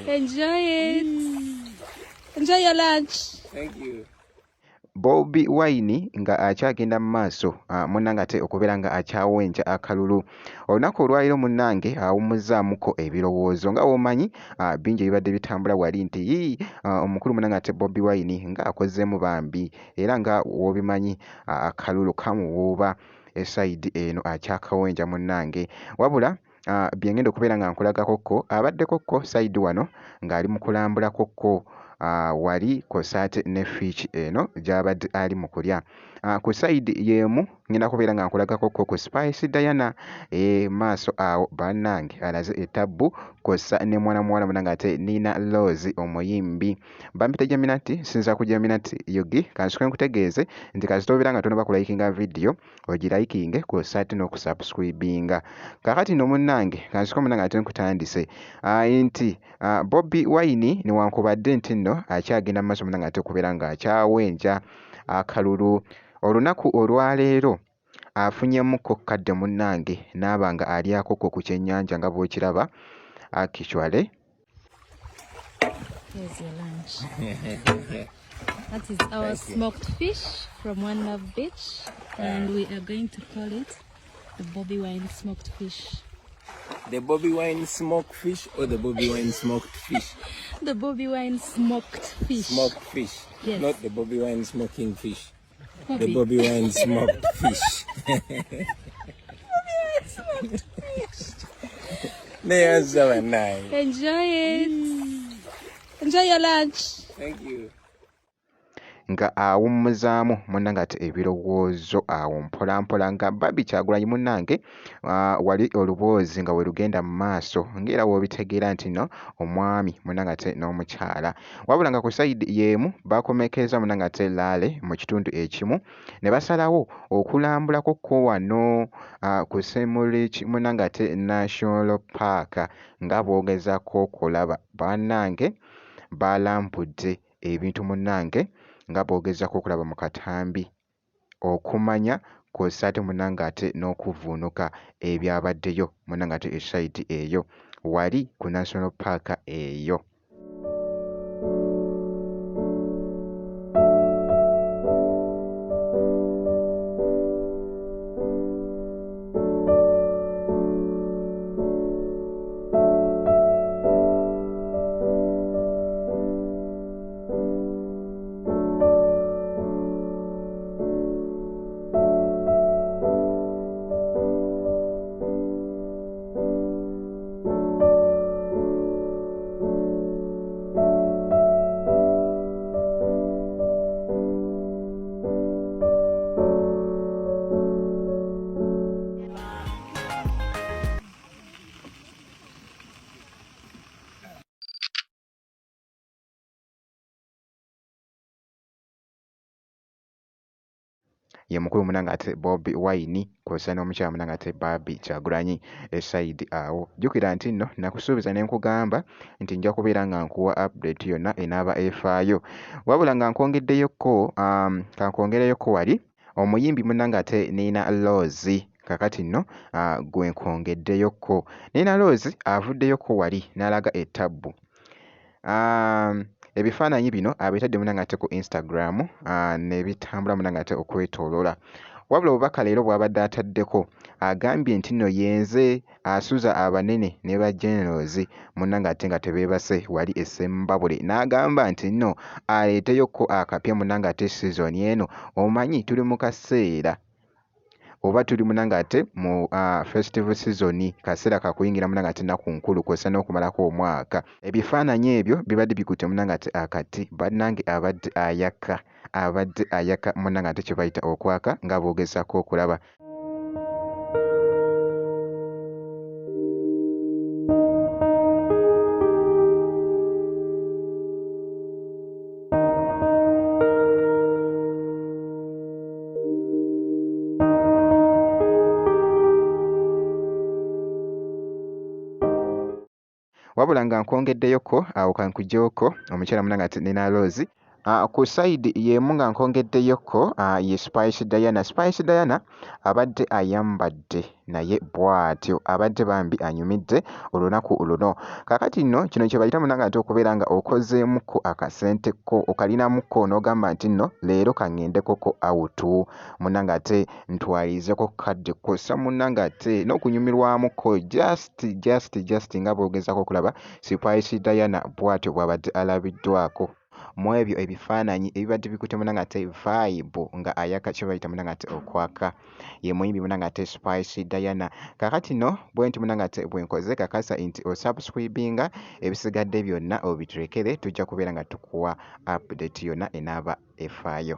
Enjoy it. Enjoy your lunch. Thank you. Bobi Wine nga akyagenda mu maaso munnange ate okubeera nga akyawenja akalulu. Olunaku olwaliro munnange awummuzaamuko ebirowoozo nga womanyi bingi ebibadde bitambula wali nti omukulu munnange ate Bobi Wine nga akozeemu bambi era nga wobimanyi akalulu kamuwuuba esayidi eno akyakawenja munnange wabula byengenda okubeera nga nkulagakokko abaddekokko sayidi wano ng'ali mu kulambulakokko wali kosaate ne fiiki eno gy'abadde ali mu kulya ku sayidi y'emu ngenda kubeera nga nkulagako ku Spice Diana maaso awo bannange alaze etabbu kossa ne mwana muwala munange ate Nina Rose omuyimbi bampita Geminati sinza ku Geminati yogi kansuke nkutegeeze nti kasita obeera nga tonoba kulayikinga video ogirayikinge kossa ate n'okusubscribinga kakati no munnange kansuke munnange ate nkutandise nti Bobi Wine newankubadde nti nno akyagenda mu maaso munnange ate okubeera nga akyawenja akalulu olunaku olwaleero afunyemukko kadde munnange n'aba nga alyakokko ku kyennyanja nga bw'okiraba actually. Here's your lunch. That is our smoked fish from One Love Beach, and we are going to call it the Bobi Wine smoked fish. The Bobi Wine smoked fish or the Bobi Wine smoked fish? The Bobi Wine smoked fish. Smoked fish. Yes. Not the Bobi Wine smoking fish. Bobby. The Bobi Wine smoked fish. Smoked fish. Enjoy it. Enjoy your lunch. Thank you. Nga awummuzaamu munnange ate ebirowoozo awo mpolampola nga Babi Kyagulanyi munnange wali oluboozi nga we lugenda mu maaso ng'era w'obitegeera nti no omwami munnange ate n'omukyala wabula nga ku sayidi y'emu bakomekereza munnange ate Laale mu kitundu ekimu ne basalawo okulambulako ko wano ku Semuliki munnange ate National Park nga boogezako okulaba bannange balambudde ebintu munnange nga boogezako okulaba mu katambi okumanya kw'ossa ate munnange ate n'okuvuunuka ebyabaddeyo munnange ate esayidi eyo wali ku National Park eyo. Ye mukulu munnange ate Bobi Wine kw'ossa n'omukyala munnange ate Babi Kyagulanyi esayidi awo. Jjukira nti nno nakusuubiza ne nkugamba nti nja kubeera nga nkuwa update yonna enaaba efaayo. Wabula nga nkwongeddeyo kankwongereyoko wali omuyimbi munnange ate Nina Rose kakati nno gwe nkwongeddeyoko. Nina Rose avuddeyoko wali n'alaga ettabbu. Ebifaananyi bino abitadde munnange ate ku Instagram ne bitambula munnange ate okwetooloola wabula obubaka leero bw'abadde ataddeko agambye nti nno yenze asuza abanene ne ba generals munnange ate nga tebeebase wali e Ssembabule n'agamba nti nno aleeteyokko akapya munnange ate sizoni eno omanyi tuli mu kaseera oba tuli munnange ate mu festival season kaseera kakuyingira munnange ate nnaku nkulu kw'ossa n'okumalako omwaka ebifaananyi ebyo bibadde bikutte munnange ate akati bannange abadde ayaka munnange ate kye bayita okwaka nga boogezako okulaba. Wabula nga nkwongeddeyoko awo kankuggyeko omukyala munnange ate Nina Rose Ku side y'emu nga nkongeddeyoko ye Spice Diana. Spice Diana abadde ayambadde naye bw'atyo, abadde bambi anyumidde olunaku luno. Kaakati nno kino kye bayita munnanga ate okubeera nga okozeemukko akasente ko, okalinamukko n'ogamba nti nno leero kaŋŋendekoko awutu, munnanga ate ntwalirizeko kadde kossa munnanga ate n'okunyumirwamukko just nga bw'ogezaako okulaba Spice Diana bw'atyo bw'abadde alabiddwako mu ebyo ebifaananyi ebibadde bikutte munnanga ate vibe nga ayaka kye bayita munnanga ate okwaka, ye muyimbi munnanga ate Spice Diana. Kaakati nno bwe nti munnanga ate bwenkoze kakasa nti osubscribinga, ebisigadde byonna obiturekere, tujja kubeera nga tukuwa update yonna enaaba efaayo.